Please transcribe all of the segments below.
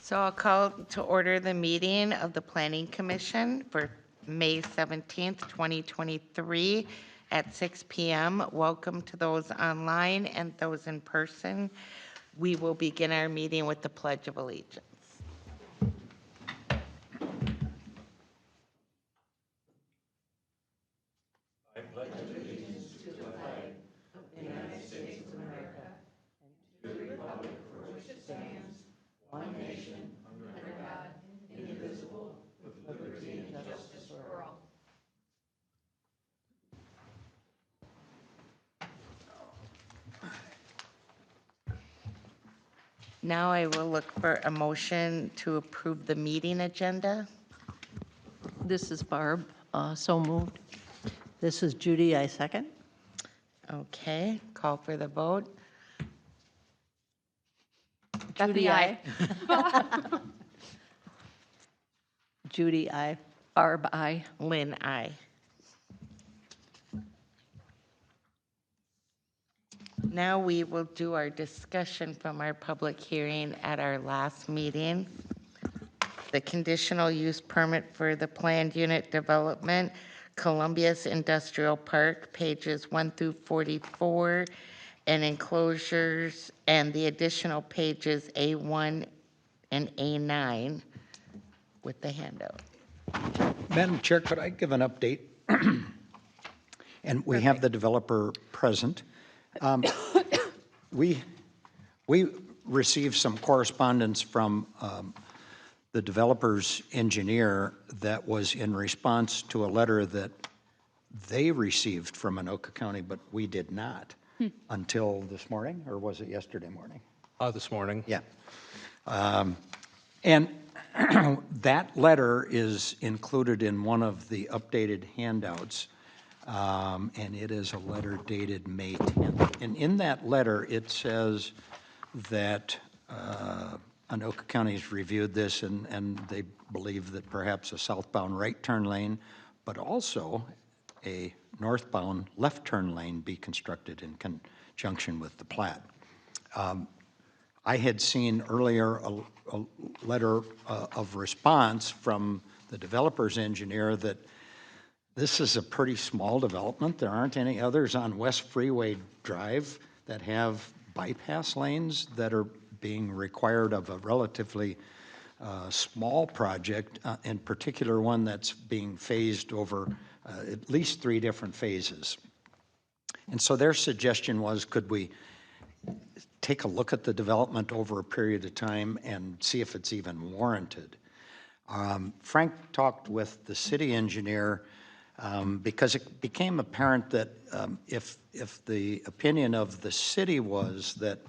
So I'll call to order the meeting of the Planning Commission for May 17th, 2023 at 6 p.m. Welcome to those online and those in person. We will begin our meeting with the Pledge of Allegiance. Now I will look for a motion to approve the meeting agenda. This is Barb, so moved. This is Judy, I second. Okay, call for the vote. Judy, aye. Judy, I. Barb, aye. Lynn, aye. Now we will do our discussion from our public hearing at our last meeting. The conditional use permit for the planned unit development, Columbia's Industrial Park, pages 1 through 44, and enclosures, and the additional pages A1 and A9 with the handout. Madam Chair, could I give an update? And we have the developer present. We received some correspondence from the developer's engineer that was in response to a letter that they received from Anoka County, but we did not until this morning, or was it yesterday morning? This morning. Yeah. And that letter is included in one of the updated handouts, and it is a letter dated May 10th. And in that letter, it says that Anoka County's reviewed this, and they believe that perhaps a southbound right turn lane, but also a northbound left turn lane be constructed in conjunction with the plat. I had seen earlier a letter of response from the developer's engineer that this is a pretty small development. There aren't any others on West Freeway Drive that have bypass lanes that are being required of a relatively small project, in particular one that's being phased over at least 3 different phases. And so their suggestion was, could we take a look at the development over a period of time and see if it's even warranted. Frank talked with the city engineer because it became apparent that if the opinion of the city was that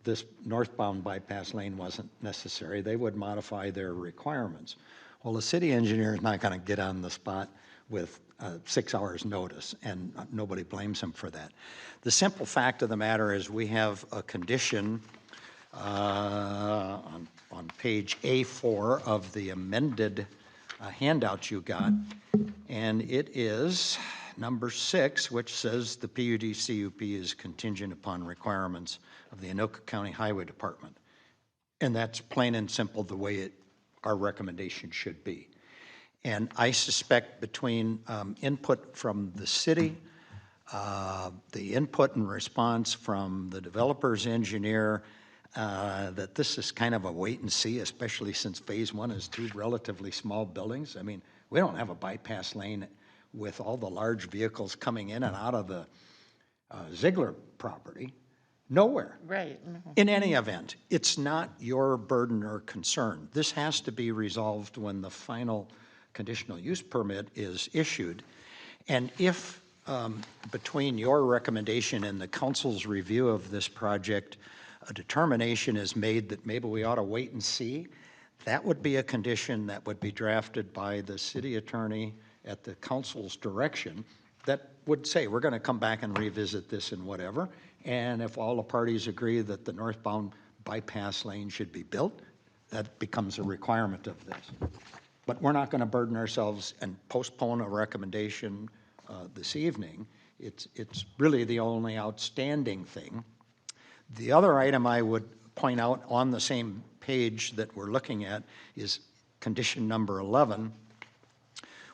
this northbound bypass lane wasn't necessary, they would modify their requirements. Well, the city engineer is not going to get on the spot with 6 hours notice, and nobody blames him for that. The simple fact of the matter is we have a condition on page A4 of the amended handout you got, and it is number 6, which says the PUD-CUP is contingent upon requirements of the Anoka County Highway Department. And that's plain and simple the way our recommendation should be. And I suspect between input from the city, the input and response from the developer's engineer, that this is kind of a wait and see, especially since phase 1 is 2 relatively small buildings. I mean, we don't have a bypass lane with all the large vehicles coming in and out of the Ziegler property. Nowhere. Right. In any event, it's not your burden or concern. This has to be resolved when the final conditional use permit is issued. And if between your recommendation and the council's review of this project, a determination is made that maybe we ought to wait and see, that would be a condition that would be drafted by the city attorney at the council's direction that would say, we're going to come back and revisit this and whatever. And if all the parties agree that the northbound bypass lane should be built, that becomes a requirement of this. But we're not going to burden ourselves and postpone a recommendation this evening. It's really the only outstanding thing. The other item I would point out on the same page that we're looking at is condition number 11.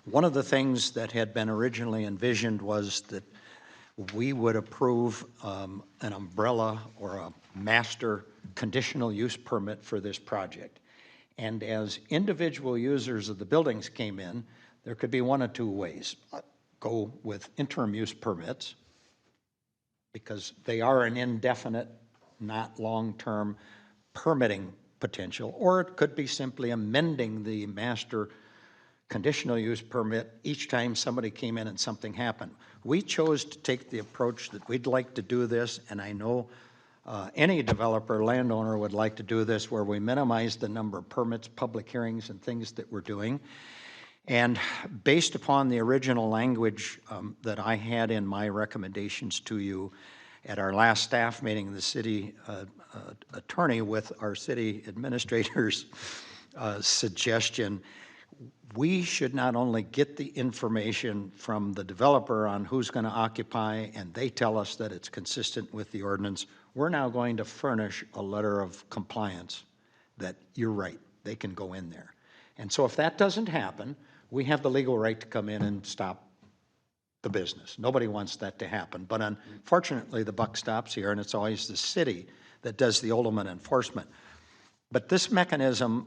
One of the things that had been originally envisioned was that we would approve an umbrella or a master conditional use permit for this project. And as individual users of the buildings came in, there could be one of two ways. Go with interim use permits, because they are an indefinite, not long-term permitting potential, or it could be simply amending the master conditional use permit each time somebody came in and something happened. We chose to take the approach that we'd like to do this, and I know any developer, landowner would like to do this, where we minimize the number of permits, public hearings, and things that we're doing. And based upon the original language that I had in my recommendations to you at our last staff meeting, the city attorney with our city administrator's suggestion, we should not only get the information from the developer on who's going to occupy, and they tell us that it's consistent with the ordinance, we're now going to furnish a letter of compliance that you're right, they can go in there. And so if that doesn't happen, we have the legal right to come in and stop the business. Nobody wants that to happen. But unfortunately, the buck stops here, and it's always the city that does the ultimate enforcement. But this mechanism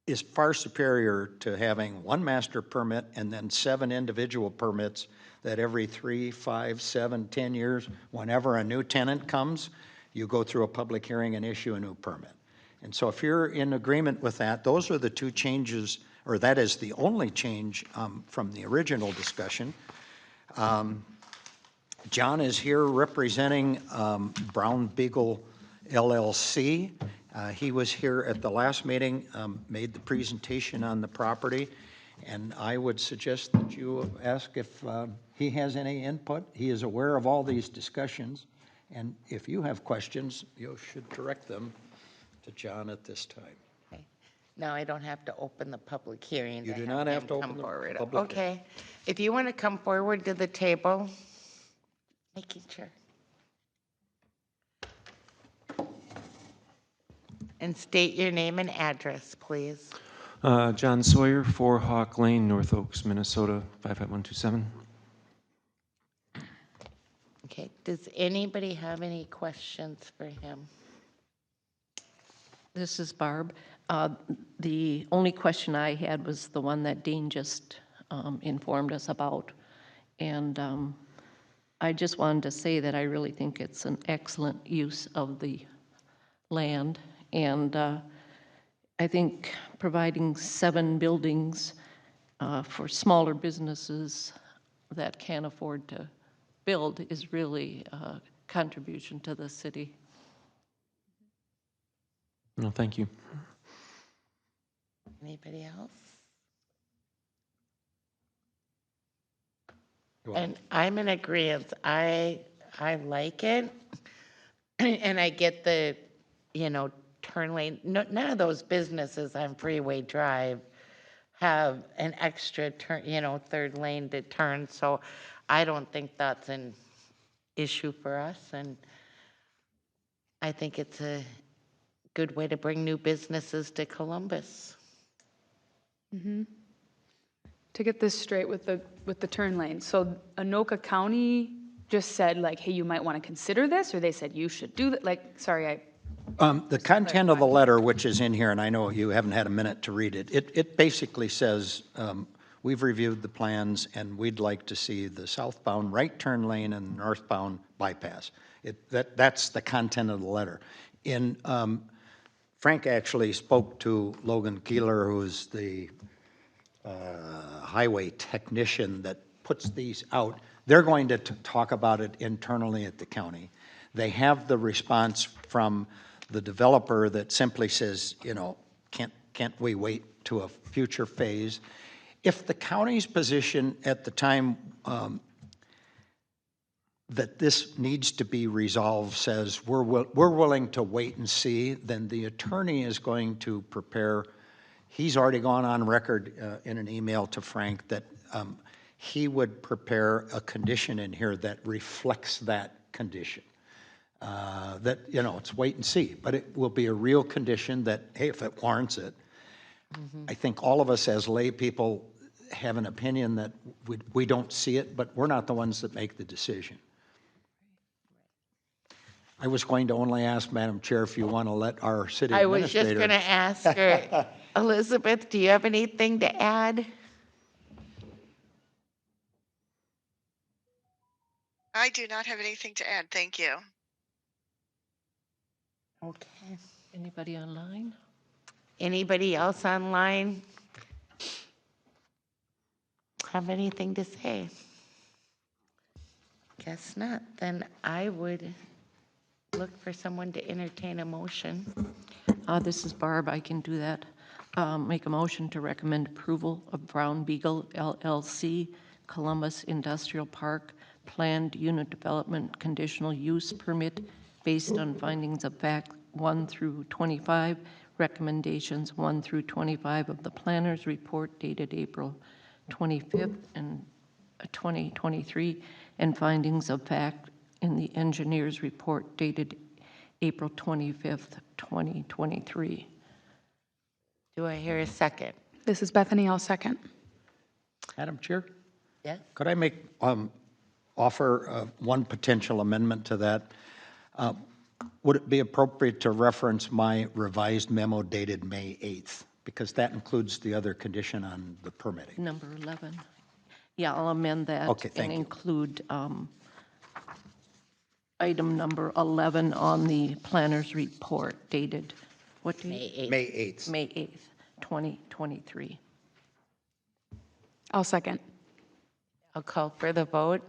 is far superior to having one master permit and then 7 individual permits that every 3, 5, 7, 10 years, whenever a new tenant comes, you go through a public hearing and issue a new permit. And so if you're in agreement with that, those are the 2 changes, or that is the only change from the original discussion. John is here representing Brown Beagle LLC. He was here at the last meeting, made the presentation on the property, and I would suggest that you ask if he has any input. He is aware of all these discussions, and if you have questions, you should direct them to John at this time. Okay. Now I don't have to open the public hearing. You to do not have him to come open the forward. public Okay. If you want to come forward to the table, making sure. And state your name and address, please. John Sawyer, 4 Hawk Lane, North Oaks, Minnesota, 55127. Okay. Does anybody have any questions for him? This is Barb. The only question I had was the one that Dean just informed us about. And I just wanted to say that I really think it's an excellent use of the land. And I think providing 7 buildings for smaller businesses that can't afford to build is really a contribution to the city. No, thank you. Anybody else? And I'm in agreement. I like it. And I get the, turn lane. No, none of those businesses on Freeway Drive have an extra turn, 3rd lane to turn. So I don't think that's an issue for us. And I think it's a good way to bring new businesses to Columbus. To get this straight with the turn lane, so Anoka County just said like, hey, you might want to consider this, or they said you should do that? Like, sorry, The content of the letter, which is in here, and I know you haven't had a minute to read it, it basically says, we've reviewed the plans and we'd like to see the southbound right turn lane and northbound bypass. That's the content of the letter. Frank actually spoke to Logan Keeler, who's the highway technician that puts these out. They're going to talk about it internally at the county. They have the response from the developer that simply says, can't we wait to a future phase? If the county's position at the time that this needs to be resolved says we're willing to wait and see, then the attorney is going to prepare. He's already gone on record in an email to Frank that he would prepare a condition in here that reflects that condition. that, you know, it's wait and see, but it will be a real condition that, hey, if it warrants it. I think all of us as lay people have an opinion that we don't see it, but we're not the ones that make the decision. I was going to only ask, Madam Chair, if you want to let our city I was just administrator. going to ask her, Elizabeth, do you have anything to add? I do not have anything to add. Thank you. Okay. Anybody online? Anybody else online have anything to say? Guess not. Then I would look for someone to entertain a motion. This is Barb, I can do that. Make a motion to recommend approval of Brown Beagle LLC, Columbus Industrial Park, planned unit development conditional use permit based on findings of fact 1 through 25, recommendations 1 through 25 of the planner's report dated April 25th and 2023, and findings of fact in the engineer's report dated April 25th, 2023. Do I hear a second? This is Bethany, I'll second. Madam Chair, Yes. could I make, offer one potential amendment to that? Would it be appropriate to reference my revised memo dated May 8th? Because that includes the other condition on the permitting. Number 11. Yeah, I'll amend that. Okay, thank and you. include item number 11 on the planner's report dated, what date? May 8th. May 8th. May 8th, 2023. I'll second. I'll call for the vote.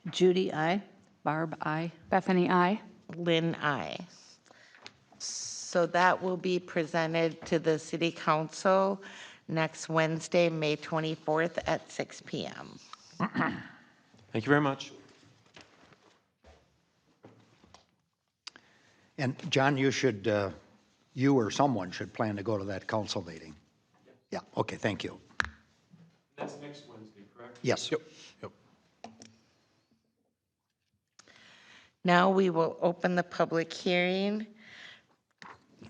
Judy, I. Barb, aye. Bethany, I. Lynn, aye. So that will be presented to the city council next Wednesday, May 24th at 6 p.m. Thank you very much. And John, you should, you or someone should plan to go to that council meeting. Yeah, okay, thank you. That's next Wednesday, correct? Yes. Yep. Now we will open the public hearing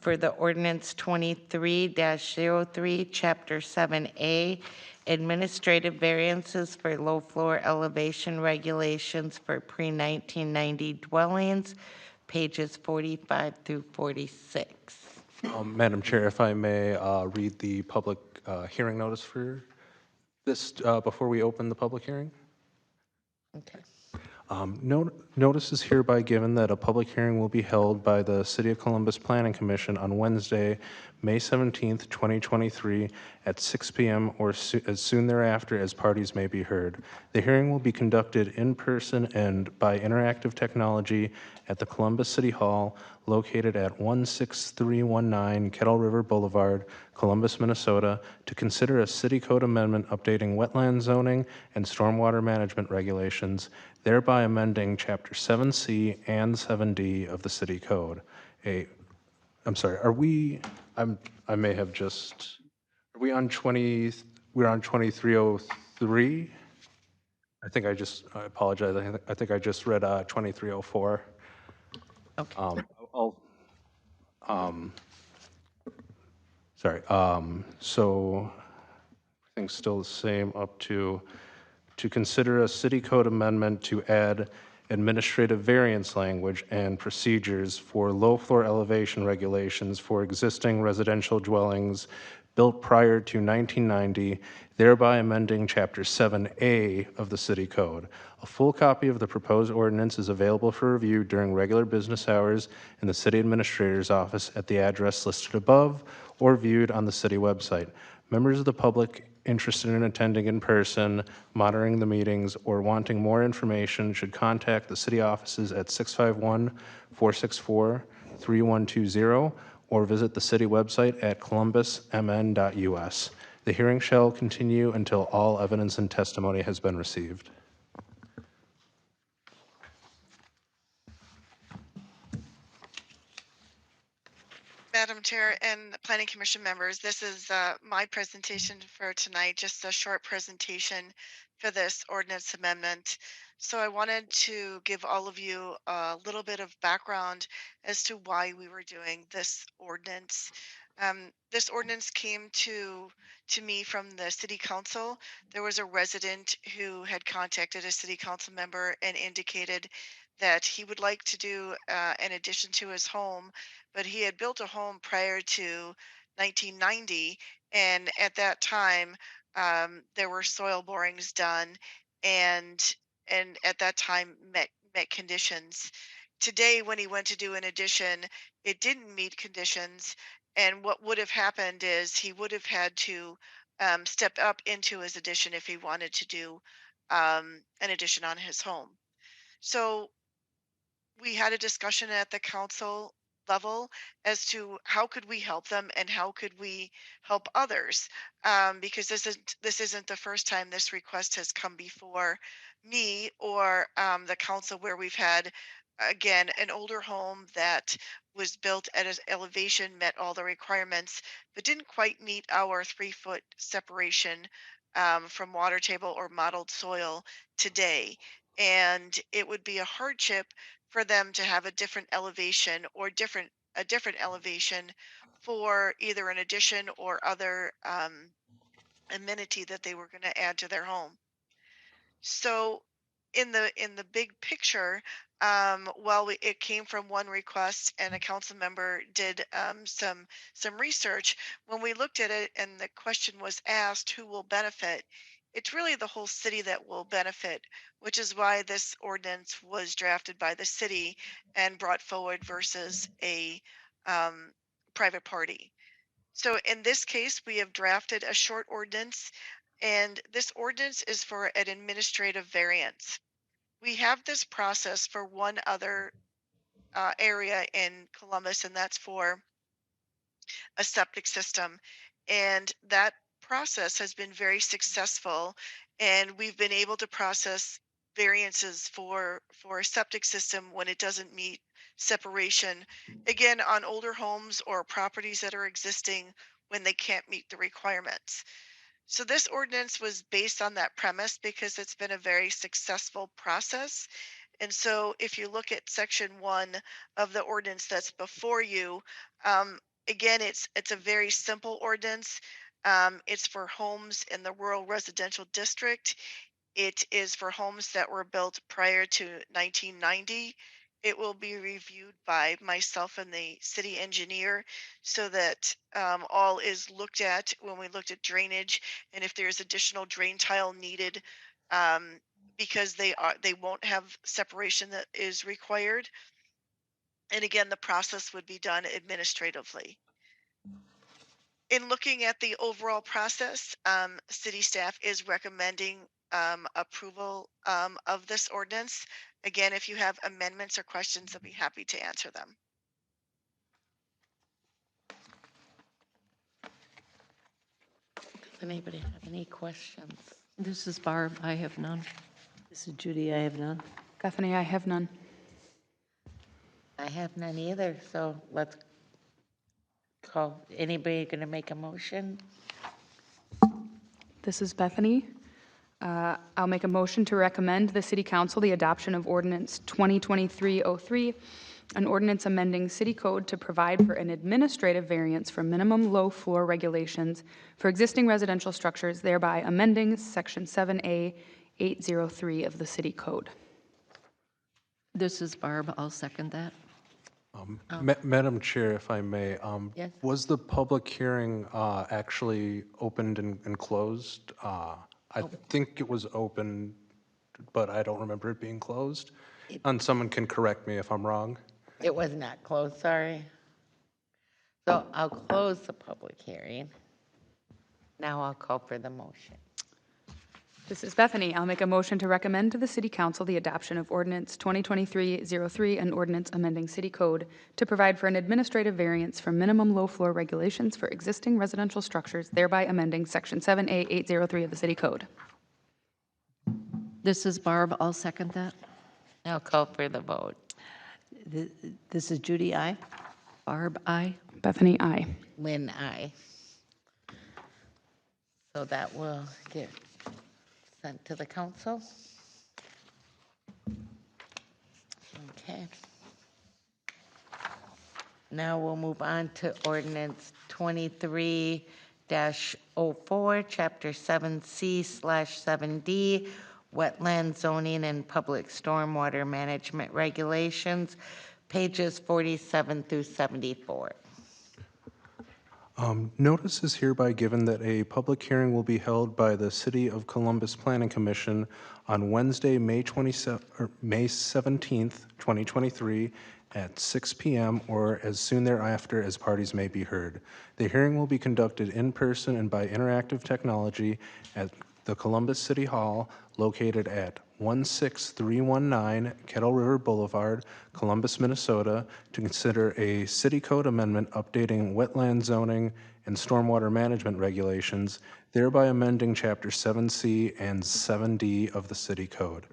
for the ordinance 23-03, Chapter 7A, administrative variances for low floor elevation regulations for pre-1990 dwellings, pages 45 through 46. Madam Chair, if I may read the public hearing notice for this before we open the public hearing. Okay. Notice is hereby given that a public hearing will be held by the City of Columbus Planning Commission on Wednesday, May 17th, 2023 at 6 p.m. or as soon thereafter as parties may be heard. The hearing will be conducted in person and by interactive technology at the Columbus City Hall located at 16319 Kettle River Boulevard, Columbus, Minnesota, to consider a city code amendment updating wetland zoning and stormwater management regulations, thereby amending Chapter 7C and 7D of the city code. I'm sorry, are we, I may have just, are we on 20, we're on 2303? I apologize, I think I just read 2304. Okay. Sorry, so everything's still the same up to consider a city code amendment to add administrative variance language and procedures for low floor elevation regulations for existing residential dwellings built prior to 1990, thereby amending Chapter 7A of the City Code. A full copy of the proposed ordinance is available for review during regular business hours in the City Administrator's office at the address listed above or viewed on the city website. Members of the public interested in attending in person, monitoring the meetings, or wanting more information should contact the city offices at 651-464-3120 or visit the city website at columbusmn.us. The hearing shall continue until all evidence and testimony has been received. Madam Chair and Planning Commission members, this is my presentation for tonight, just a short presentation for this ordinance amendment. So I wanted to give all of you a little bit of background as to why we were doing this ordinance. This ordinance came to me from the city council. There was a resident who had contacted a city council member and indicated that he would like to do an addition to his home, but he had built a home prior to 1990, and at that time there were soil borings done, and at that time met conditions. Today, when he went to do an addition, it didn't meet conditions, and what would have happened is he would have had to step up into his addition if he wanted to do an addition on his home. So we had a discussion at the council level as to how could we help them and how could we help others, because this isn't the first time this request has come before me or the council, where we've had again an older home that was built at an elevation, met all the requirements, but didn't quite meet our 3-foot separation from water table or modeled soil today, and it would be a hardship for them to have a different elevation or a different elevation for either an addition or other amenity that they were going to add to their home. So in the big picture, it came from one request and a council member did some research. When we looked at it and the question was asked, who will benefit? It's really the whole city that will benefit, which is why this ordinance was drafted by the city and brought forward versus a um, private party. So in this case, we have drafted a short ordinance, and this ordinance is for an administrative variance. We have this process for one other area in Columbus, and that's for a septic system. And that process has been very successful, and we've been able to process variances for a septic system when it doesn't meet separation, again, on older homes or properties that are existing when they can't meet the requirements. So this ordinance was based on that premise because it's been a very successful process. And so if you look at section 1 of the ordinance that's before you, um, again, it's a very simple ordinance. It's for homes in the rural residential district. It is for homes that were built prior to 1990. It will be reviewed by myself and the city engineer so that all is looked at when we looked at drainage and if there's additional drain tile needed, um, because they won't have separation that is required. And again, the process would be done administratively. In looking at the overall process, city staff is recommending approval of this ordinance. Again, if you have amendments or questions, I'll be happy to answer them. Does anybody have any questions? This is Barb. I have none. This is Judy. I have none. Bethany, I have none. I have none either, so let's call, anybody going to make a motion? This is Bethany. I'll make a motion to recommend the City Council the adoption of Ordinance 2023-03, an ordinance amending city code to provide for an administrative variance for minimum low floor regulations for existing residential structures, thereby amending Section 7A 803 of the city code. This is Barb. I'll second that. Madam Chair, if I may, Yes. was the public hearing actually opened and closed? I think it was open, but I don't remember it being closed. And someone can correct me if I'm wrong. It was not closed, sorry. So I'll close the public hearing. Now I'll call for the motion. This is Bethany. I'll make a motion to recommend to the City Council the adoption of Ordinance 2023-03, an ordinance amending city code to provide for an administrative variance for minimum low floor regulations for existing residential structures, thereby amending Section 7A 803 of the city code. This is Barb. I'll second that. I'll call for the vote. This is Judy. I. Barb, aye. Bethany, aye. Lynn, aye. So that will get sent to the council. Now we'll move on to ordinance 23-04, Chapter 7C/7D, Wetland Zoning and Public Stormwater Management Regulations, pages 47 through 74. Notice is hereby given that a public hearing will be held by the City of Columbus Planning Commission on Wednesday, May 17th, 2023, at 6 p.m. or as soon thereafter as parties may be heard. The hearing will be conducted in person and by interactive technology at the Columbus City Hall, located at 16319 Kettle River Boulevard, Columbus, Minnesota, to consider a city code amendment updating wetland zoning and stormwater management regulations, thereby amending Chapter 7C and 7D of the city code.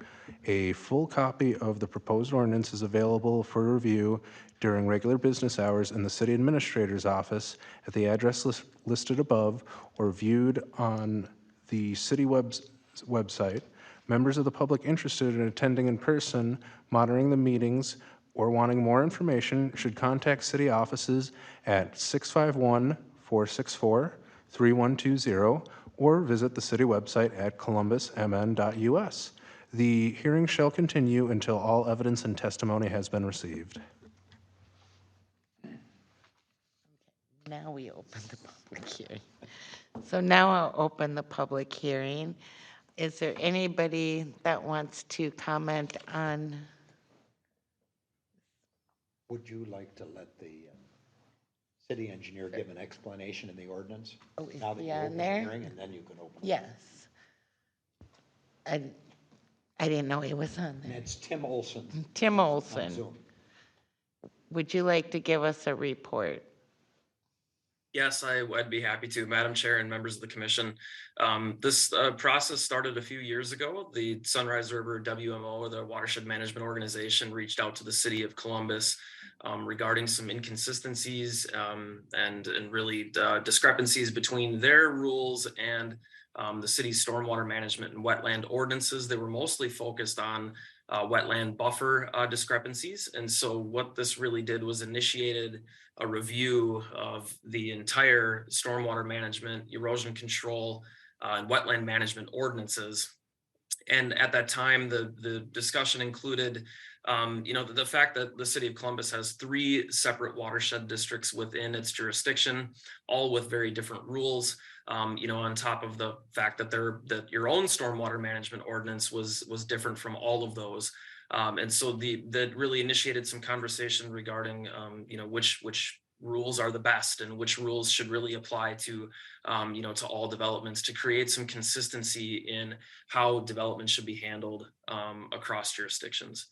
A full copy of the proposed ordinance is available for review during regular business hours in the city administrator's office at the address listed above or viewed on the city website. Members of the public interested in attending in person, monitoring the meetings, or wanting more information should contact city offices at 651-464-3120 or visit the city website at columbusmn.us. The hearing shall continue until all evidence and testimony has been received. Now we open the public hearing. So now I'll open the public hearing. Is there anybody that wants to comment on? Would you like to let the city engineer give an explanation in the ordinance? Oh, is Now that he you on open the there? hearing, and then you can open it. Yes. I didn't know he was on And there. it's Tim Olson Tim on Olson, Zoom. would you like to give us a report? Yes, I'd be happy to, Madam Chair and members of the commission. This process started a few years ago. The Sunrise River WMO, or the Watershed Management Organization, reached out to the city of Columbus regarding some inconsistencies and really discrepancies between their rules and the city's stormwater management and wetland ordinances. They were mostly focused on wetland buffer discrepancies. And so what this really did was initiated a review of the entire stormwater management, erosion control, and wetland management ordinances. And at that time, the discussion included, the fact that the city of Columbus has 3 separate watershed districts within its jurisdiction, all with very different rules. On top of the fact that that your own stormwater management ordinance was different from all of those. And so that really initiated some conversation regarding, which rules are the best and which rules should really apply to, to all developments, to create some consistency in how development should be handled across jurisdictions.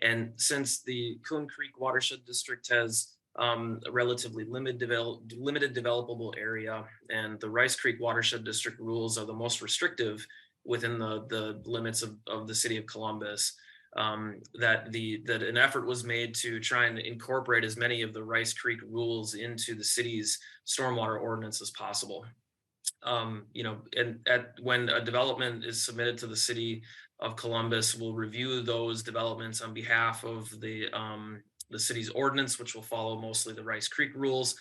And since the Coon Creek Watershed District has a relatively limited developable area, and the Rice Creek Watershed District rules are the most restrictive within the limits of the city of Columbus, that an effort was made to try and incorporate as many of the Rice Creek rules into the city's stormwater ordinance as possible. When a development is submitted to the city of Columbus, we'll review those developments on behalf of the city's ordinance, which will follow mostly the Rice Creek rules,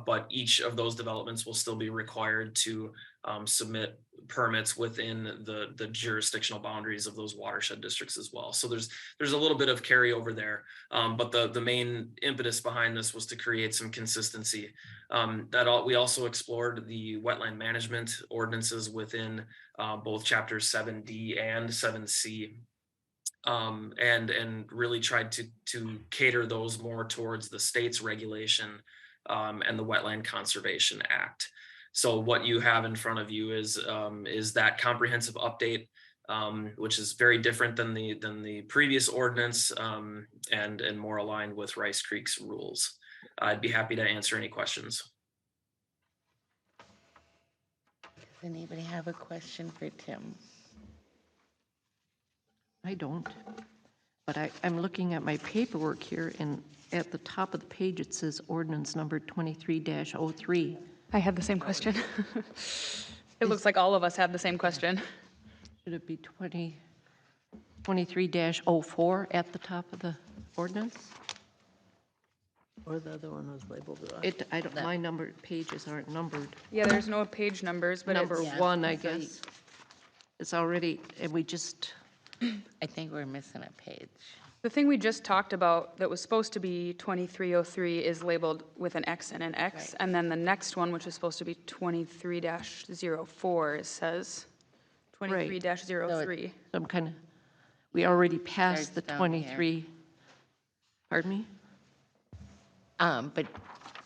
but each of those developments will still be required to submit permits within the jurisdictional boundaries of those watershed districts as well. So there's a little bit of carryover there, but the main impetus behind this was to create some consistency. We also explored the wetland management ordinances within both chapters 7D and 7C. And really tried to cater those more towards the state's regulation and the Wetland Conservation Act. So what you have in front of you is that comprehensive update, which is very different than the previous ordinance and more aligned with Rice Creek's rules. I'd be happy to answer any questions. Does anybody have a question for Tim? I don't, but I'm looking at my paperwork here, and at the top of the page, it says ordinance number 23-03. I had the same question. It looks like all of us had the same question. Should it be 23-04 at the top of the ordinance? Or the other one was labeled wrong. I don't, my numbered pages aren't numbered. Yeah, there's no page numbers, but Number it's, one, I guess. It's already, and we just, I think we're missing a page. the thing we just talked about that was supposed to be 2303 is labeled with an X and an X. Right. And then the next one, which is supposed to be 23-04, it says 23-03. I'm kind of, we already passed the Starts down here. 23. Pardon me? But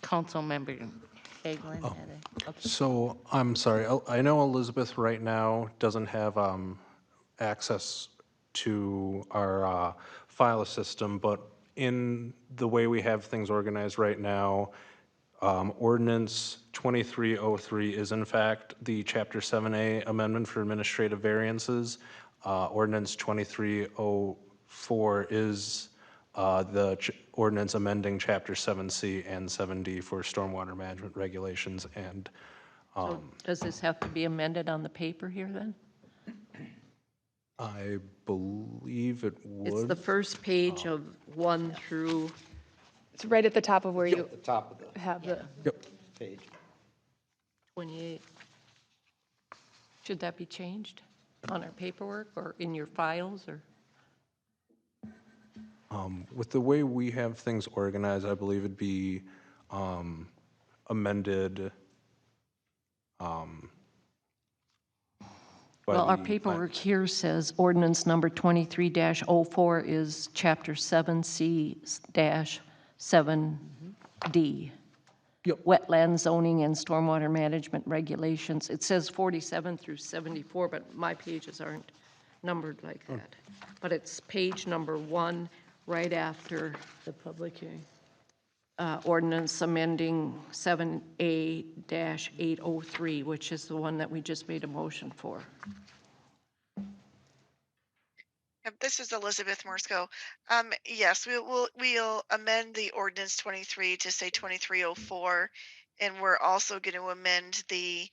Councilmember Hagelin had a, okay. So, I'm sorry, I know Elizabeth right now doesn't have access to our file system, but in the way we have things organized right now, ordinance 2303 is in fact the Chapter 7A amendment for administrative variances. Ordinance 2304 is the ordinance amending Chapter 7C and 7D for stormwater management regulations. And So does this have to be amended on the paper here then? I believe it would. It's the first page of 1 through It's right at the top of where you At the top of the have the, page. 28. Should that be changed on our paperwork or in your files or? With the way we have things organized, I believe it'd be amended. Well, our paperwork here says ordinance number 23-04 is chapter 7C-7D. Yep. Wetland zoning and stormwater management regulations. It says 47 through 74, but my pages aren't numbered like that. But it's page number 1, right after The public hearing. ordinance amending 7A-803, which is the one that we just made a motion for. This is Elizabeth Morsco. Yes, we'll amend the ordinance 23 to say 2304, and we're also going to amend the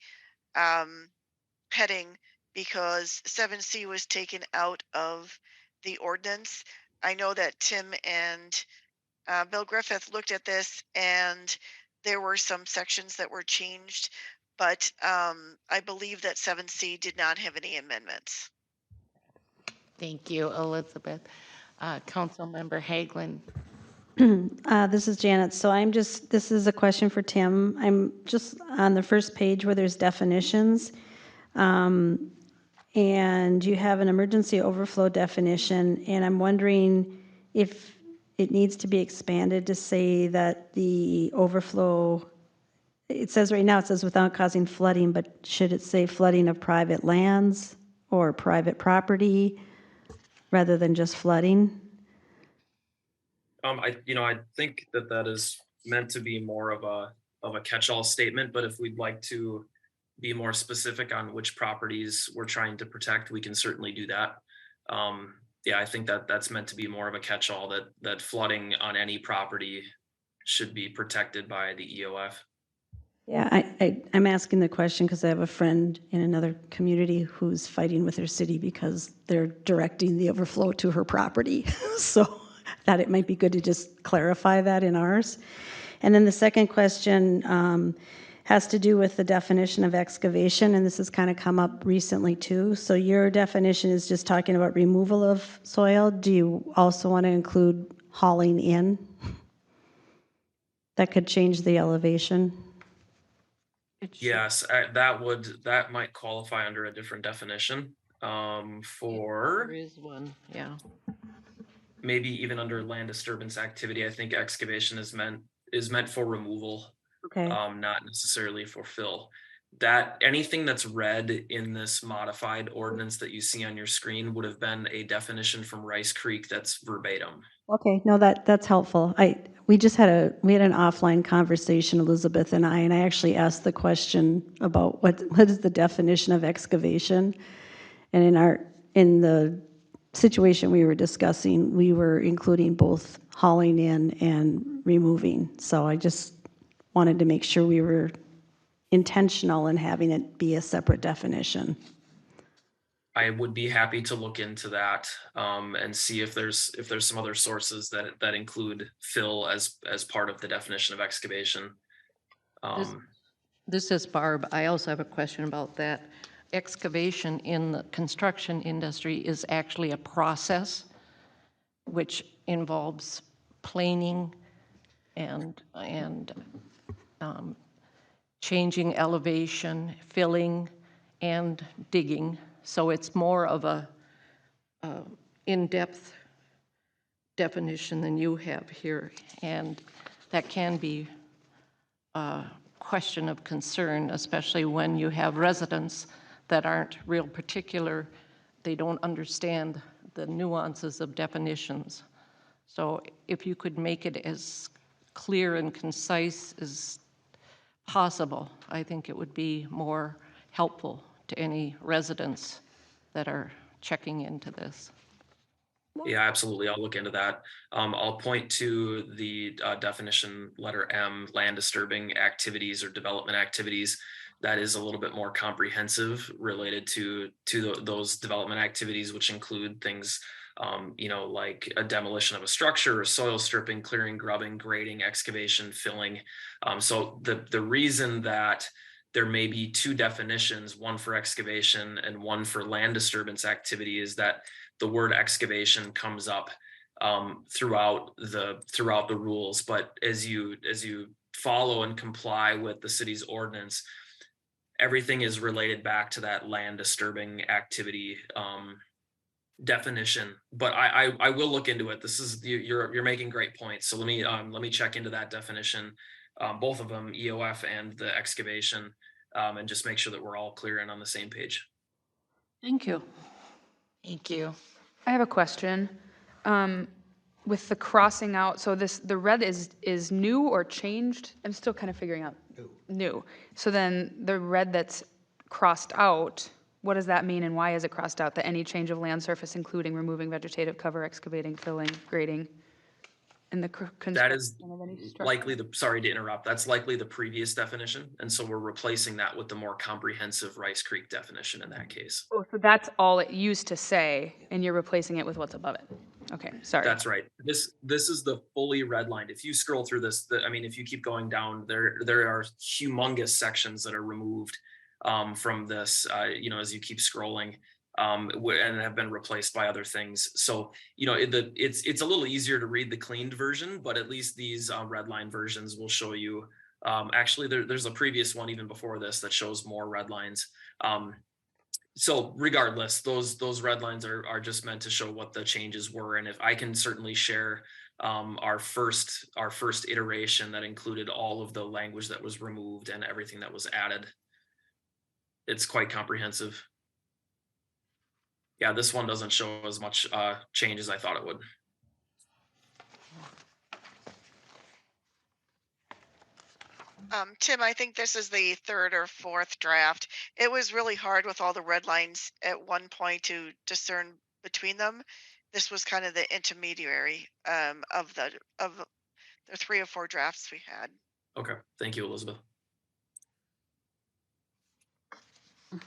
heading because 7C was taken out of the ordinance. I know that Tim and Bill Griffith looked at this, and there were some sections that were changed, but I believe that 7C did not have any amendments. Thank you, Elizabeth. Councilmember Hagelin. This is Janet. So this is a question for Tim. I'm just on the first page where there's definitions. And you have an emergency overflow definition, and I'm wondering if it needs to be expanded to say that the overflow, it says right now, it says without causing flooding, but should it say flooding of private lands or private property rather than just flooding? I think that is meant to be more of a catch-all statement, but if we'd like to be more specific on which properties we're trying to protect, we can certainly do that. Yeah, I think that's meant to be more of a catch-all that flooding on any property should be protected by the EOF. Yeah, I'm asking the question because I have a friend in another community who's fighting with their city because they're directing the overflow to her property. So I thought it might be good to just clarify that in ours. And then the second question has to do with the definition of excavation, and this has kind of come up recently too. So your definition is just talking about removal of soil. Do you also want to include hauling in? That could change the elevation. Yes, that might qualify under a different definition. For There is one, yeah. maybe even under land disturbance activity, I think excavation is meant for removal. Okay. Not necessarily for fill. That anything that's read in this modified ordinance that you see on your screen would have been a definition from Rice Creek that's verbatim. Okay, no, that's helpful. We had an offline conversation, Elizabeth and I actually asked the question about what is the definition of excavation? And in the situation we were discussing, we were including both hauling in and removing. So I just wanted to make sure we were intentional in having it be a separate definition. I would be happy to look into that and see if there's some other sources that include fill as part of the definition of excavation. This is Barb. I also have a question about that. Excavation in the construction industry is actually a process which involves planing and changing elevation, filling, and digging. So it's more of a in-depth definition than you have here, and that can be a question of concern, especially when you have residents that aren't real particular. They don't understand the nuances of definitions. So if you could make it as clear and concise as possible, I think it would be more helpful to any residents that are checking into this. Yeah, absolutely. I'll look into that. I'll point to the definition letter M, land disturbing activities or development activities. That is a little bit more comprehensive related to those development activities, which include things, like a demolition of a structure, or soil stripping, clearing, grubbing, grading, excavation, filling. So the reason that there may be two definitions, one for excavation and one for land disturbance activity, is that the word excavation comes up throughout the rules. But as you follow and comply with the city's ordinance, everything is related back to that land disturbing activity definition. But I will look into it. This is you're making great points. So let me check into that definition, both of them, EOF and the excavation, and just make sure that we're all clear and on the same page. Thank you. Thank you. I have a question. With the crossing out, so the red is new or changed? I'm still kind of figuring out. New. So then the red that's crossed out, what does that mean and why is it crossed out? That any change of land surface, including removing vegetative cover, excavating, filling, grading, and the That is construction of any structure? likely sorry to interrupt, that's likely the previous definition. And so we're replacing that with the more comprehensive Rice Creek definition in that case. Oh, so that's all it used to say, and you're replacing it with what's above it. Okay, sorry. That's right. This is the fully redlined. If you scroll through this, if you keep going down, there are humongous sections that are removed from this, as you keep scrolling, and have been replaced by other things. So, it's a little easier to read the cleaned version, but at least these redline versions will show you. Actually, there's a previous one even before this that shows more red lines. So regardless, those red lines are just meant to show what the changes were. And if I can certainly share our first iteration that included all of the language that was removed and everything that was added. It's quite comprehensive. Yeah, this one doesn't show as much change as I thought it would. Tim, I think this is the third or fourth draft. It was really hard with all the red lines at one point to discern between them. This was kind of the intermediary of the 3 or 4 drafts we had. Okay, thank you, Elizabeth. Is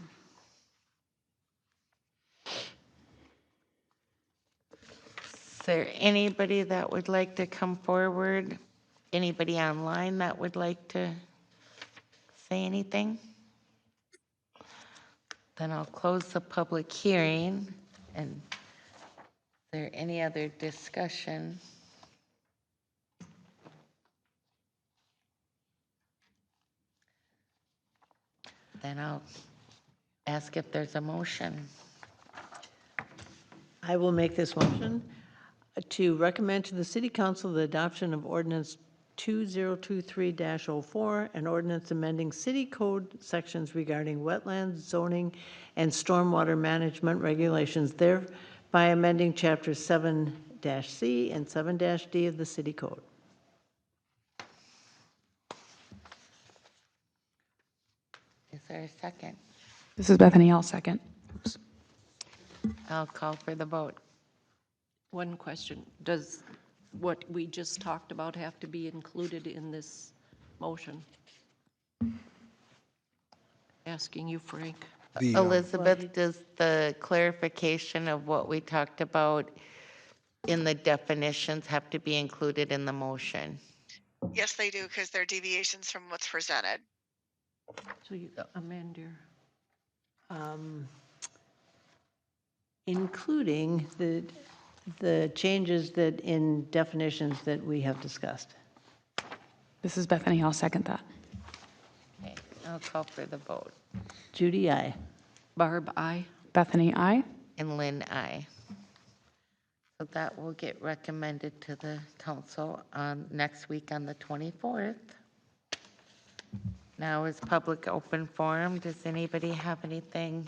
there anybody that would like to come forward? Anybody online that would like to say anything? Then I'll close the public hearing. And is there any other discussion? Then I'll ask if there's a motion. I will make this motion to recommend to the City Council the adoption of ordinance 2023-04, an ordinance amending city code sections regarding wetlands, zoning, and stormwater management regulations, thereby amending Chapter 7-C and 7-D of the city code. Is there a second? This is Bethany, I'll second. I'll call for the vote. One question, does what we just talked about have to be included in this motion? Asking you, Frank. Elizabeth, does the clarification of what we talked about in the definitions have to be included in the motion? Yes, they do, because they're deviations from what's presented. So you amend your, Including the changes that in definitions that we have discussed. This is Bethany. I'll second that. Okay, I'll call for the vote. Judy, aye. Barb, aye. Bethany, aye. And Lynn, aye. So that will get recommended to the council on next week on the 24th. Now is public open forum. Does anybody have anything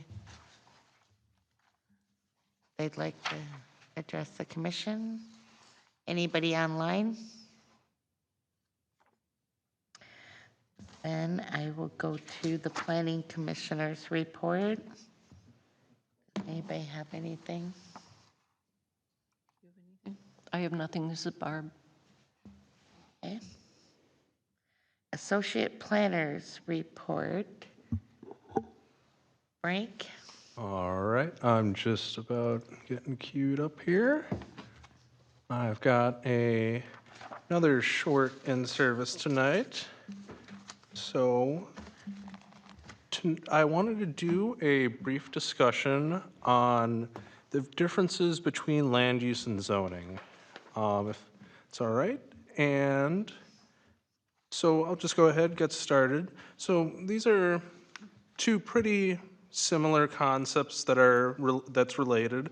they'd like to address the commission? Anybody online? Then I will go to the planning commissioner's report. Anybody have anything? I have nothing. This is Barb. Okay. Associate planners report. Frank? All right, I'm just about getting queued up here. I've got another short in-service tonight. So I wanted to do a brief discussion on the differences between land use and zoning, if it's all right. And so I'll just go ahead, get started. So these are two pretty similar concepts that's related,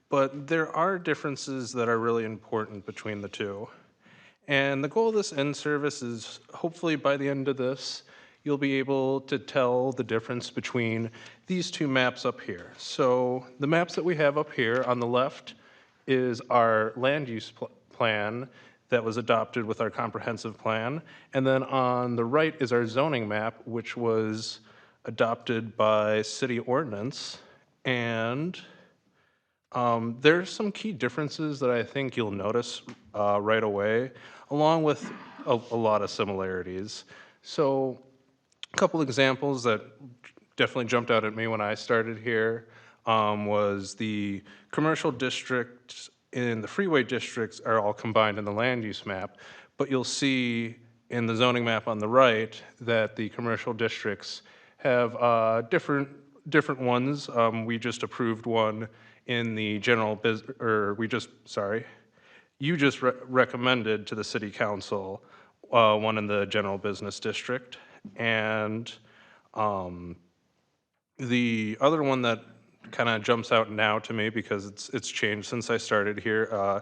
but there are differences that are really important between the two. And the goal of this in-service is hopefully by the end of this, you'll be able to tell the difference between these two maps up here. So the maps that we have up here on the left is our land use plan that was adopted with our comprehensive plan. And then on the right is our zoning map, which was adopted by city ordinance. And there's some key differences that I think you'll notice right away, along with a lot of similarities. So a couple examples that definitely jumped out at me when I started here was the commercial districts and the freeway districts are all combined in the land use map, but you'll see in the zoning map on the right that the commercial districts have different ones. We just approved one in the general you just recommended to the city council one in the general business district. And the other one that kind of jumps out now to me because it's changed since I started here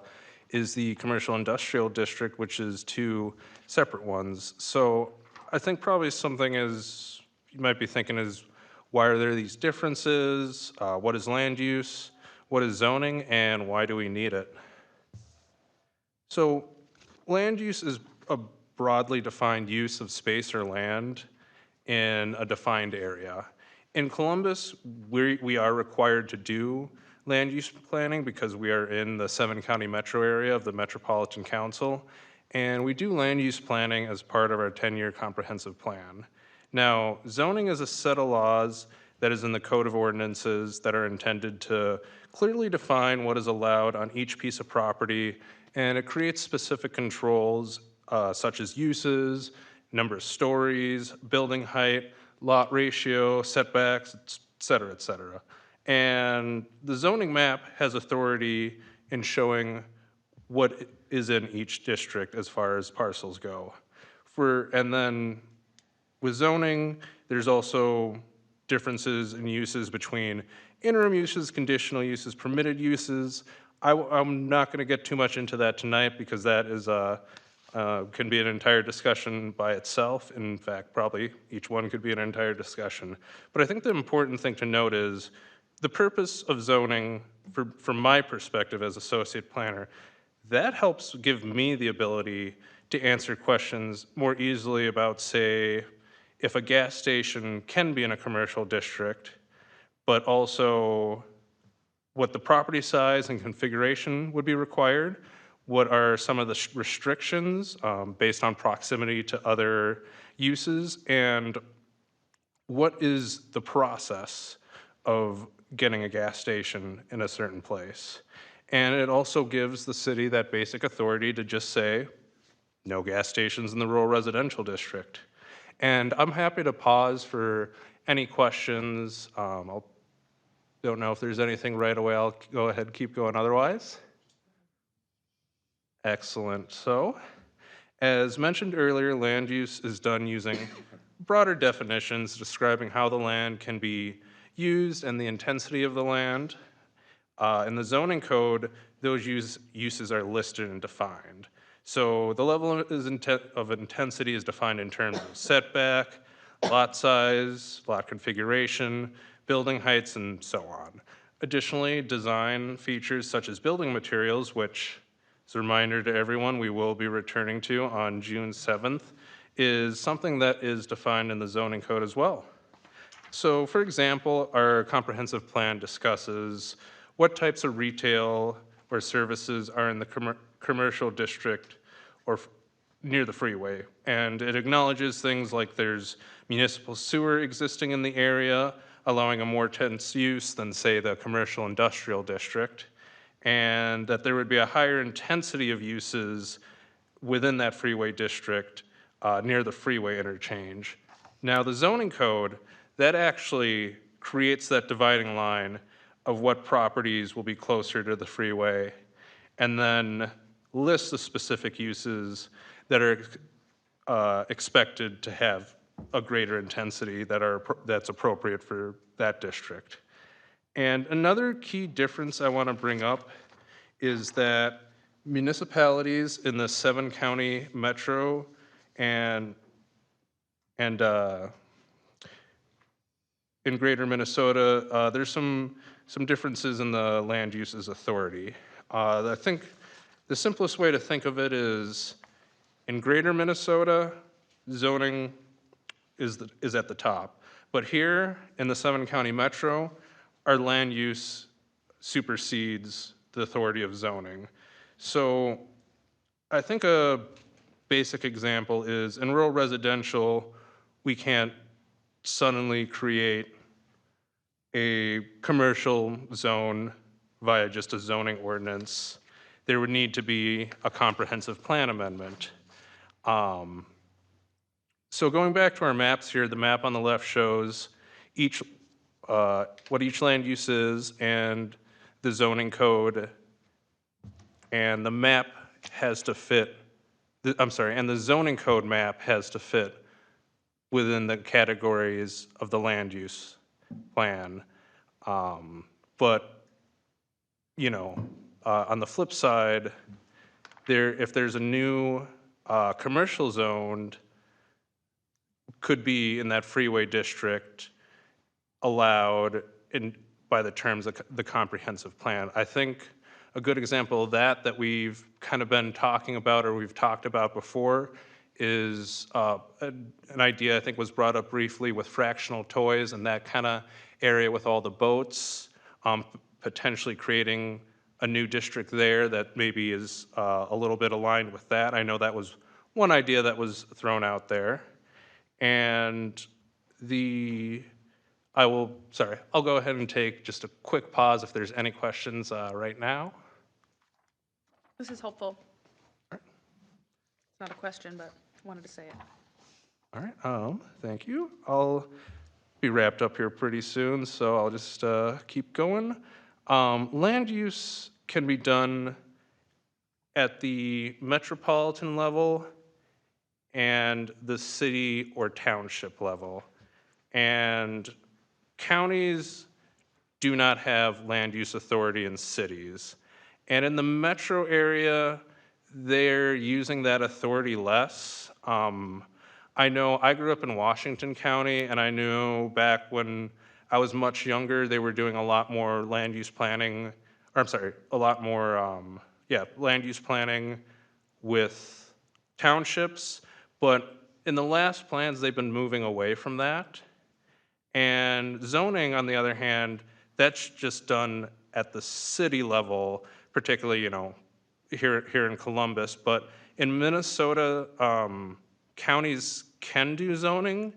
is the commercial industrial district, which is two separate ones. So I think probably something is, you might be thinking is, why are there these differences? What is land use? What is zoning? And why do we need it? So land use is a broadly defined use of space or land in a defined area. In Columbus, we are required to do land use planning because we are in the 7-county metro area of the Metropolitan Council, and we do land use planning as part of our 10-year comprehensive plan. Now, zoning is a set of laws that is in the Code of Ordinances that are intended to clearly define what is allowed on each piece of property, and it creates specific controls such as uses, number of stories, building height, lot ratio, setbacks, et cetera, et cetera. And the zoning map has authority in showing what is in each district as far as parcels go. And then with zoning, there's also differences in uses between interim uses, conditional uses, permitted uses. I'm not going to get too much into that tonight because that is can be an entire discussion by itself. In fact, probably each one could be an entire discussion. But I think the important thing to note is the purpose of zoning, from my perspective as associate planner, that helps give me the ability to answer questions more easily about, say, if a gas station can be in a commercial district, but also what the property size and configuration would be required. What are some of the restrictions based on proximity to other uses, and what is the process of getting a gas station in a certain place. And it also gives the city that basic authority to just say, no gas stations in the rural residential district. And I'm happy to pause for any questions. Don't know if there's anything right away. I'll go ahead and keep going otherwise. Excellent. So, as mentioned earlier, land use is done using broader definitions describing how the land can be used and the intensity of the land. In the zoning code, those uses are listed and defined. So the level of intensity is defined in terms of setback, lot size, lot configuration, building heights, and so on. Additionally, design features such as building materials, which, as a reminder to everyone, we will be returning to on June 7th, is something that is defined in the zoning code as well. So, for example, our comprehensive plan discusses what types of retail or services are in the commercial district or near the freeway. And it acknowledges things like there's municipal sewer existing in the area, allowing a more intense use than, say, the commercial industrial district, and that there would be a higher intensity of uses within that freeway district near the freeway interchange. Now, the zoning code, that actually creates that dividing line of what properties will be closer to the freeway, and then lists the specific uses that are expected to have a greater intensity that's appropriate for that district. And another key difference I want to bring up is that municipalities in the 7-county metro and in greater Minnesota, there's some differences in the land uses authority. I think the simplest way to think of it is in greater Minnesota, zoning is at the top. But here in the 7-county metro, our land use supersedes the authority of zoning. So I think a basic example is in rural residential, we can't suddenly create a commercial zone via just a zoning ordinance. There would need to be a comprehensive plan amendment. So going back to our maps here, the map on the left shows what each land use is and the zoning code, and the map has to fit, and the zoning code map has to fit within the categories of the land use plan. But, you know, on the flip side, if there's a new commercial zoned, could be in that freeway district allowed by the terms of the comprehensive plan. I think a good example of that we've kind of been talking about or we've talked about before is an idea I think was brought up briefly with fractional toys and that kind of area with all the boats, potentially creating a new district there that maybe is a little bit aligned with that. I know that was one idea that was thrown out there. And I'll go ahead and take just a quick pause if there's any questions right now. This is helpful. It's not a question, but wanted to say it. All right, thank you. I'll be wrapped up here pretty soon, so I'll just keep going. Land use can be done at the metropolitan level and the city or township level. And counties do not have land use authority in cities. And in the metro area, they're using that authority less. I know I grew up in Washington County, and I knew back when I was much younger, they were doing a lot more land use planning, land use planning with townships. But in the last plans, they've been moving away from that. And zoning, on the other hand, that's just done at the city level, particularly, here in Columbus. But in Minnesota, counties can do zoning,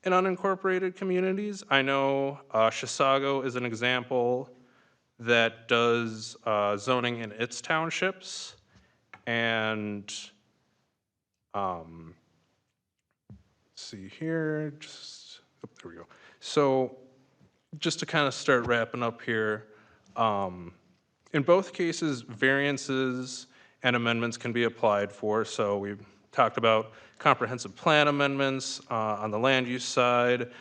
in unincorporated communities. I know Chisago is an example that does zoning in its townships. And let's see here, just, oh, there we go. So just to kind of start wrapping up here, in both cases, variances and amendments can be applied for. So we've talked about comprehensive plan amendments on the land use side,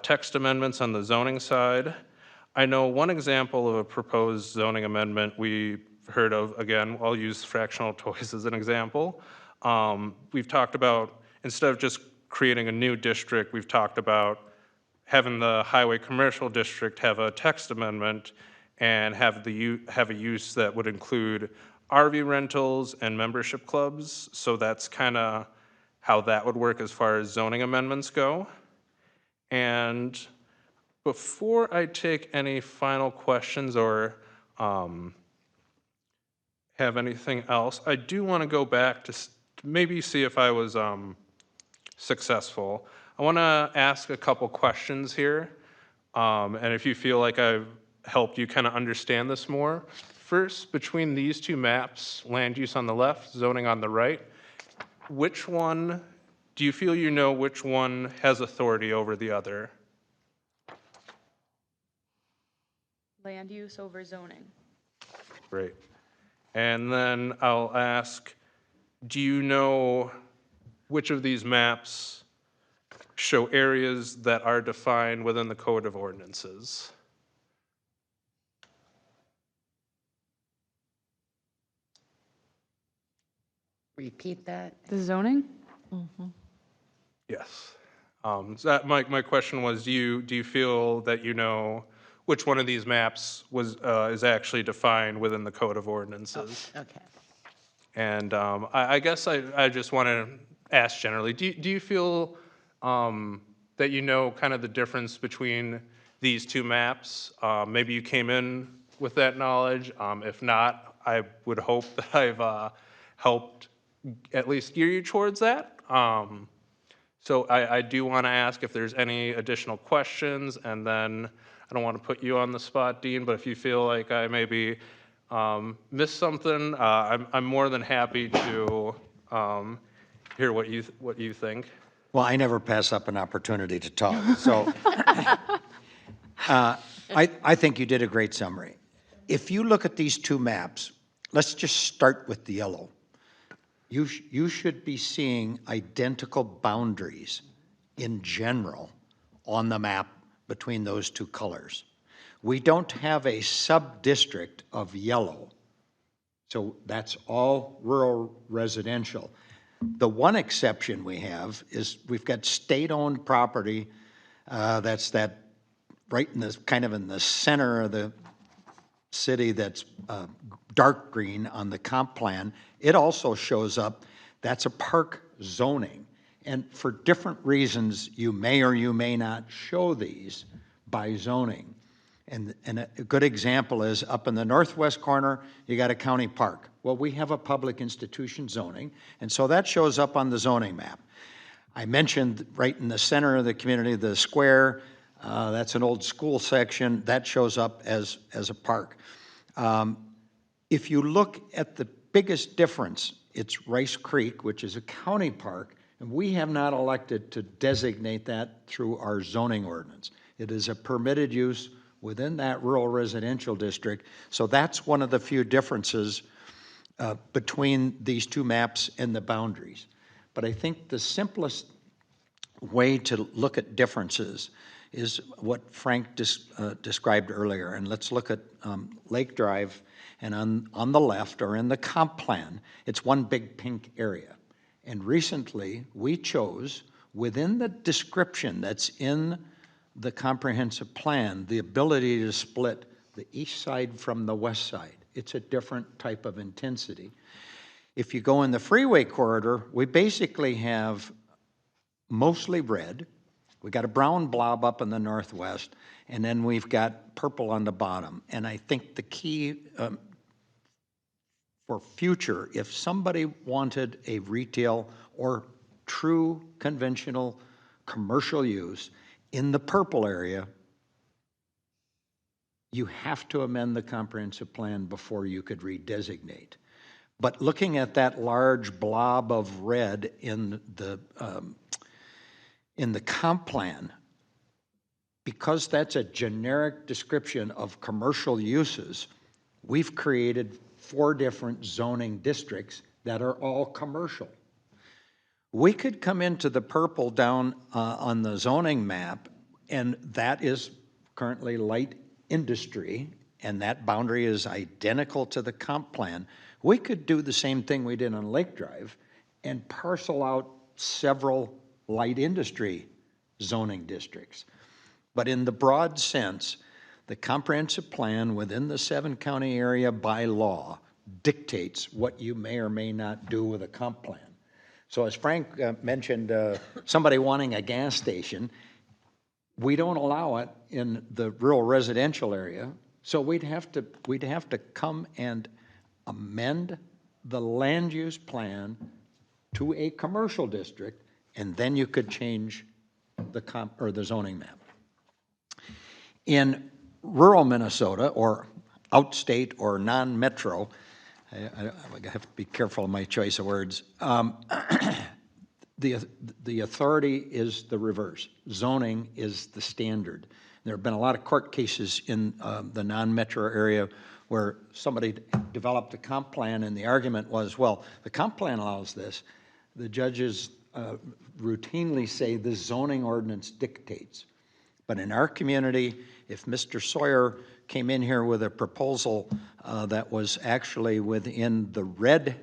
text amendments on the zoning side. I know one example of a proposed zoning amendment we heard of, again, I'll use fractional toys as an example. We've talked about, instead of just creating a new district, we've talked about having the highway commercial district have a text amendment and have a use that would include RV rentals and membership clubs. So that's kind of how that would work as far as zoning amendments go. And before I take any final questions or have anything else, I do want to go back to maybe see if I was successful. I want to ask a couple questions here, and if you feel like I've helped you kind of understand this more. First, between these two maps, land use on the left, zoning on the right, which one, do you feel you know which one has authority over the other? Land use over zoning. Great. And then I'll ask, do you know which of these maps show areas that are defined within the Code of Ordinances? Repeat that. The zoning? Yes. So that, my question was, do you feel that you know which one of these maps is actually defined within the Code of Ordinances? Okay. And I guess I just want to ask generally, do you feel that you know kind of the difference between these two maps? Maybe you came in with that knowledge. If not, I would hope that I've helped at least gear you towards that. So I do want to ask if there's any additional questions, and then I don't want to put you on the spot, Dean, but if you feel like I maybe missed something, I'm more than happy to hear what you think. Well, I never pass up an opportunity to talk, so I think you did a great summary. If you look at these two maps, let's just start with the yellow. You should be seeing identical boundaries in general on the map between those two colors. We don't have a sub-district of yellow, so that's all rural residential. The one exception we have is we've got state-owned property that's that right in the kind of in the center of the city that's dark green on the comp plan. It also shows up, that's a park zoning. And for different reasons, you may or you may not show these by zoning. And a good example is up in the northwest corner, you got a county park. Well, we have a public institution zoning, and so that shows up on the zoning map. I mentioned right in the center of the community, the square, that's an old school section, that shows up as a park. If you look at the biggest difference, it's Rice Creek, which is a county park, and we have not elected to designate that through our zoning ordinance. It is a permitted use within that rural residential district, so that's one of the few differences between these two maps and the boundaries. But I think the simplest way to look at differences is what Frank described earlier. And let's look at Lake Drive, and on the left, or in the comp plan, it's one big pink area. And recently, we chose, within the description that's in the comprehensive plan, the ability to split the east side from the west side. It's a different type of intensity. If you go in the freeway corridor, we basically have mostly red. We got a brown blob up in the northwest, and then we've got purple on the bottom. And I think the key for future, if somebody wanted a retail or true conventional commercial use in the purple area, you have to amend the comprehensive plan before you could redesignate. But looking at that large blob of red in the comp plan, because that's a generic description of commercial uses, we've created 4 different zoning districts that are all commercial. We could come into the purple down on the zoning map, and that is currently light industry, and that boundary is identical to the comp plan. We could do the same thing we did on Lake Drive and parcel out several light industry zoning districts. But in the broad sense, the comprehensive plan within the 7-county area by law dictates what you may or may not do with a comp plan. So as Frank mentioned, somebody wanting a gas station, we don't allow it in the rural residential area, so we'd have to come and amend the land use plan to a commercial district, and then you could change the zoning map. In rural Minnesota, or outstate or non-metro, I have to be careful of my choice of words, the authority is the reverse. Zoning is the standard. There have been a lot of court cases in the non-metro area where somebody developed a comp plan and the argument was, well, the comp plan allows this. The judges routinely say the zoning ordinance dictates. But in our community, if Mr. Sawyer came in here with a proposal that was actually within the red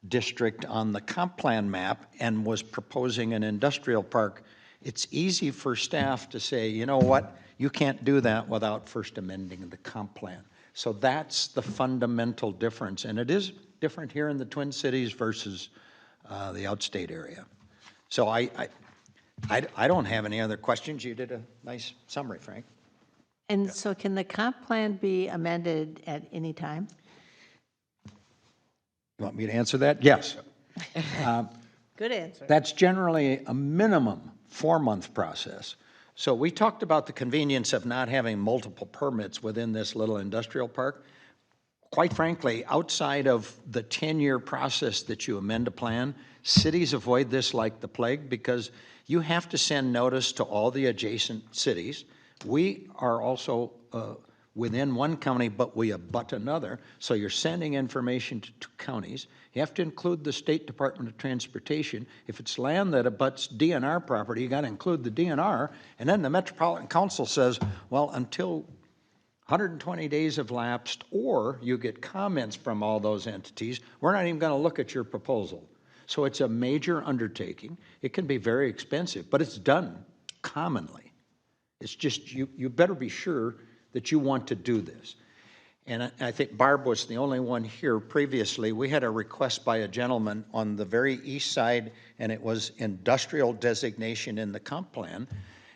district on the comp plan map and was proposing an industrial park, it's easy for staff to say, you know what, you can't do that without first amending the comp plan. So that's the fundamental difference, and it is different here in the Twin Cities versus the outstate area. So I don't have any other questions. You did a nice summary, Frank. And so can the comp plan be amended at any time? You want me to answer that? Yes. Good answer. That's generally a minimum 4-month process. So we talked about the convenience of not having multiple permits within this little industrial park. Quite frankly, outside of the 10-year process that you amend a plan, cities avoid this like the plague because you have to send notice to all the adjacent cities. We are also within one county, but we abut another. So you're sending information to 2 counties. You have to include the State Department of Transportation. If it's land that abuts DNR property, you got to include the DNR. And then the Metropolitan Council says, well, until 120 days have lapsed, or you get comments from all those entities, we're not even going to look at your proposal. So it's a major undertaking. It can be very expensive, but it's done commonly. It's just you better be sure that you want to do this. And I think Barb was the only one here previously. We had a request by a gentleman on the very east side, and it was industrial designation in the comp plan,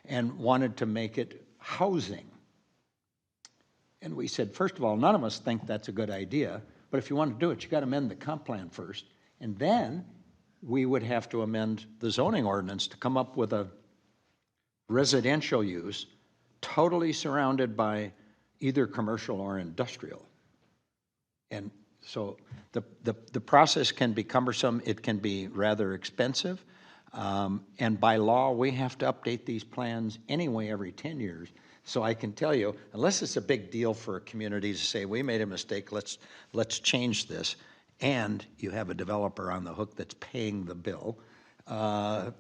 and wanted to make it housing. And we said, first of all, none of us think that's a good idea, but if you want to do it, you got to amend the comp plan first, and then we would have to amend the zoning ordinance to come up with a residential use totally surrounded by either commercial or industrial. And so the process can be cumbersome, it can be rather expensive, and by law, we have to update these plans anyway every 10 years. So I can tell you, unless it's a big deal for a community to say, we made a mistake, let's change this, and you have a developer on the hook that's paying the bill,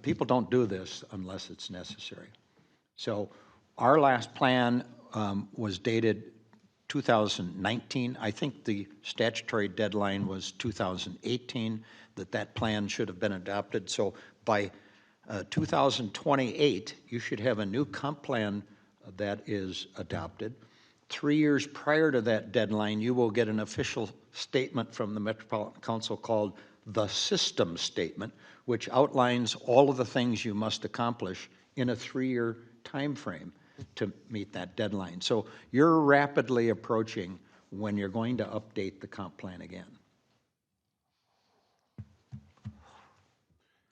people don't do this unless it's necessary. So our last plan was dated 2019. I think the statutory deadline was 2018, that plan should have been adopted. So by 2028, you should have a new comp plan that is adopted. 3 years prior to that deadline, you will get an official statement from the Metropolitan Council called the System Statement, which outlines all of the things you must accomplish in a 3-year time frame to meet that deadline. So you're rapidly approaching when you're going to update the comp plan again.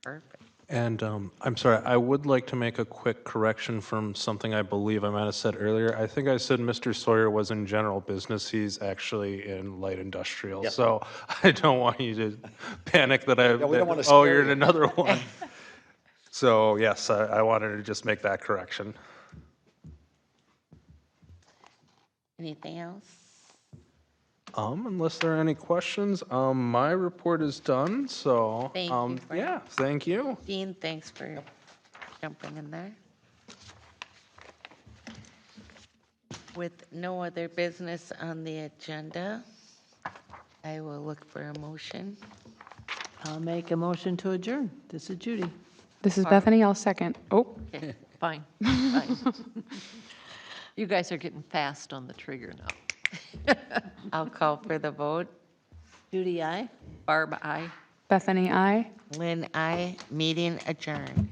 Perfect. And I'm sorry, I would like to make a quick correction from something I believe I might have said earlier. I think I said Mr. Sawyer was in general business. He's actually in light industrial. Yes. So I don't want you to panic that I, Yeah, we don't wanna oh, scare you're in you. another one. So yes, I wanted to just make that correction. Anything else? Unless there are any questions, my report is done, so. Thank you, Frank. Yeah, thank you. Dean, thanks for jumping in there. With no other business on the agenda, I will look for a motion. I'll make a motion to adjourn. This is Judy. This is Bethany, I'll second. Oh, Fine, fine. You guys are getting fast on the trigger now. I'll call for the vote. Judy, aye? Barb, aye. Bethany, I. Lynn, I. Meeting adjourned.